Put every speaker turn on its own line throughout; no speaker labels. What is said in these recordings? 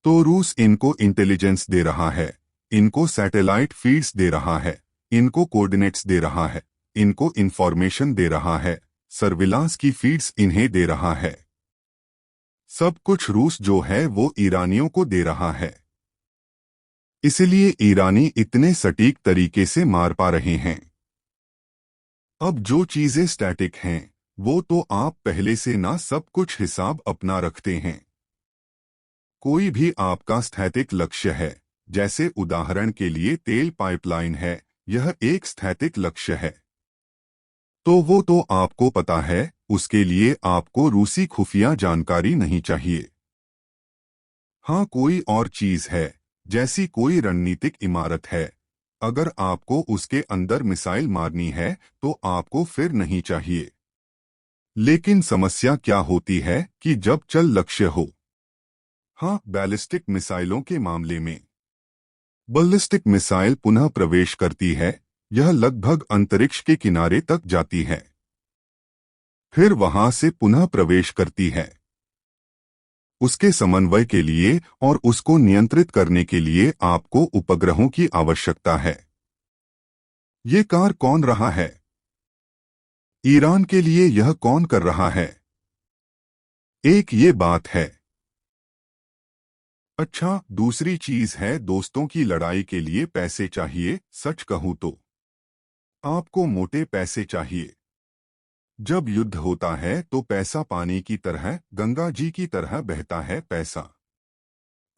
तो रूस इनको इंटेलिजेंस दे रहा है, इनको सैटेलाइट फीड्स दे रहा है, इनको कोऑर्डिनेट्स दे रहा है, इनको इंफॉर्मेशन दे रहा है, सर्विलांस की फीड्स इन्हें दे रहा है। सब कुछ रूस जो है वो ईरानियों को दे रहा है। इसलिए ईरानी इतने सटीक तरीके से मार पा रहे हैं। अब जो चीजें स्टैटिक हैं वो तो आप पहले से ना सब कुछ हिसाब अपना रखते हैं। कोई भी आपका स्थैतिक लक्ष्य है, जैसे उदाहरण के लिए तेल पाइपलाइन है, यह एक स्थैतिक लक्ष्य है। तो वो तो आपको पता है, उसके लिए आपको रूसी खुफिया जानकारी नहीं चाहिए। हाँ, कोई और चीज है, जैसी कोई रणनीतिक इमारत है, अगर आपको उसके अंदर मिसाइल मारनी है तो आपको फिर नहीं चाहिए। लेकिन समस्या क्या होती है कि जब चल लक्ष्य हो। हाँ, बैलिस्टिक मिसाइलों के मामले में बैलिस्टिक मिसाइल पुनः प्रवेश करती है, यह लगभग अंतरिक्ष के किनारे तक जाती है, फिर वहां से पुनः प्रवेश करती है। उसके समन्वय के लिए और उसको नियंत्रित करने के लिए आपको उपग्रहों की आवश्यकता है। ये कार्य कौन रहा है? ईरान के लिए यह कौन कर रहा है? एक ये बात है। अच्छा, दूसरी चीज है, दोस्तों की लड़ाई के लिए पैसे चाहिए। सच कहूं तो आपको मोटे पैसे चाहिए। जब युद्ध होता है तो पैसा पानी की तरह, गंगा जी की तरह बहता है। पैसा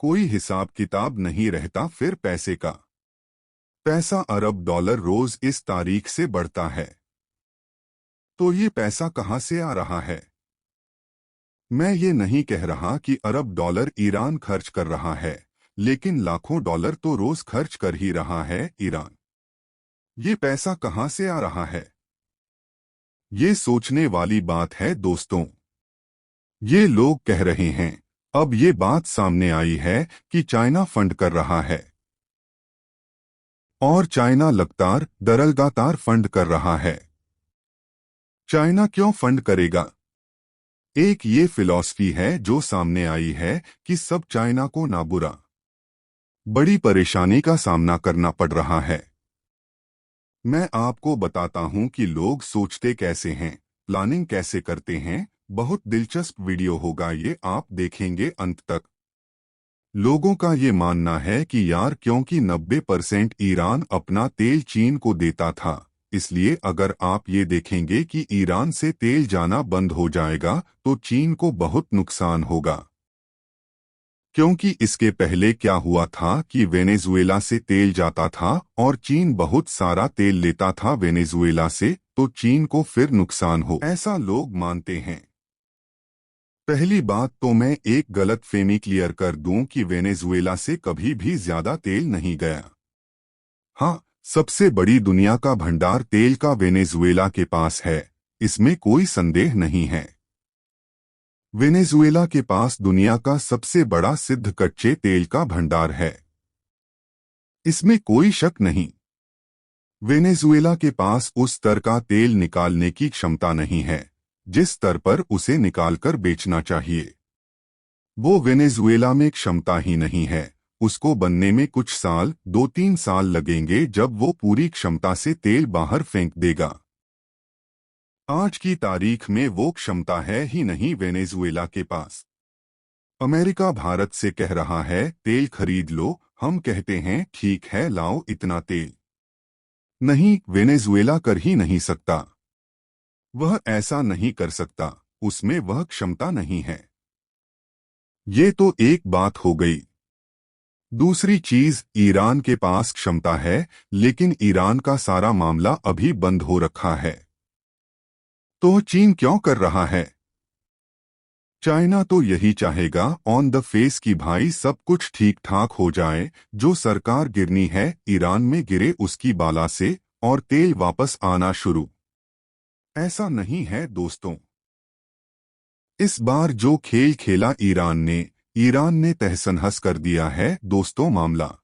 कोई हिसाब किताब नहीं रहता फिर पैसे का। पैसा अरब डॉलर रोज इस तारीख से बढ़ता है। तो ये पैसा कहां से आ रहा है? मैं ये नहीं कह रहा कि अरब डॉलर ईरान खर्च कर रहा है, लेकिन लाखों डॉलर तो रोज खर्च कर ही रहा है ईरान। ये पैसा कहां से आ रहा है? ये सोचने वाली बात है दोस्तों। ये लोग कह रहे हैं, अब ये बात सामने आई है कि चाइना फंड कर रहा है। और चाइना लगातार फंड कर रहा है। चाइना क्यों फंड करेगा? एक ये फिलॉसफी है जो सामने आई है कि सब चाइना को ना बुरा, बड़ी परेशानी का सामना करना पड़ रहा है। मैं आपको बताता हूं कि लोग सोचते कैसे हैं, प्लानिंग कैसे करते हैं। बहुत दिलचस्प वीडियो होगा ये, आप देखेंगे अंत तक। लोगों का ये मानना है कि यार क्योंकि 90% ईरान अपना तेल चीन को देता था, इसलिए अगर आप ये देखेंगे कि ईरान से तेल जाना बंद हो जाएगा तो चीन को बहुत नुकसान होगा। क्योंकि इसके पहले क्या हुआ था कि वेनेजुएला से तेल जाता था और चीन बहुत सारा तेल लेता था वेनेजुएला से, तो चीन को फिर नुकसान हो, ऐसा लोग मानते हैं। पहली बात तो मैं एक गलतफहमी क्लियर कर दूं कि वेनेजुएला से कभी भी ज्यादा तेल नहीं गया। हाँ, सबसे बड़ी दुनिया का भंडार तेल का वेनेजुएला के पास है, इसमें कोई संदेह नहीं है। वेनेजुएला के पास दुनिया का सबसे बड़ा सिद्ध कच्चे तेल का भंडार है, इसमें कोई शक नहीं। वेनेजुएला के पास उस स्तर का तेल निकालने की क्षमता नहीं है जिस स्तर पर उसे निकालकर बेचना चाहिए। वो वेनेजुएला में क्षमता ही नहीं है, उसको बनने में कुछ साल, 2-3 साल लगेंगे जब वो पूरी क्षमता से तेल बाहर फेंक देगा। आज की तारीख में वो क्षमता है ही नहीं वेनेजुएला के पास। अमेरिका भारत से कह रहा है तेल खरीद लो, हम कहते हैं ठीक है लाओ इतना तेल। नहीं, वेनेजुएला कर ही नहीं सकता। वह ऐसा नहीं कर सकता, उसमें वह क्षमता नहीं है। ये तो एक बात हो गई। दूसरी चीज, ईरान के पास क्षमता है, लेकिन ईरान का सारा मामला अभी बंद हो रखा है। तो चीन क्यों कर रहा है? चाइना तो यही चाहेगा ऑन द फेस कि भाई सब कुछ ठीक ठाक हो जाए, जो सरकार गिरनी है ईरान में गिरे उसकी बाला से, और तेल वापस आना शुरू। ऐसा नहीं है दोस्तों। इस बार जो खेल खेला ईरान ने तहस-नहस कर दिया है दोस्तों मामला।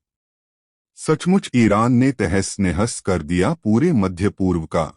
सचमुच ईरान ने तहस नहस कर दिया पूरे मध्य पूर्व का।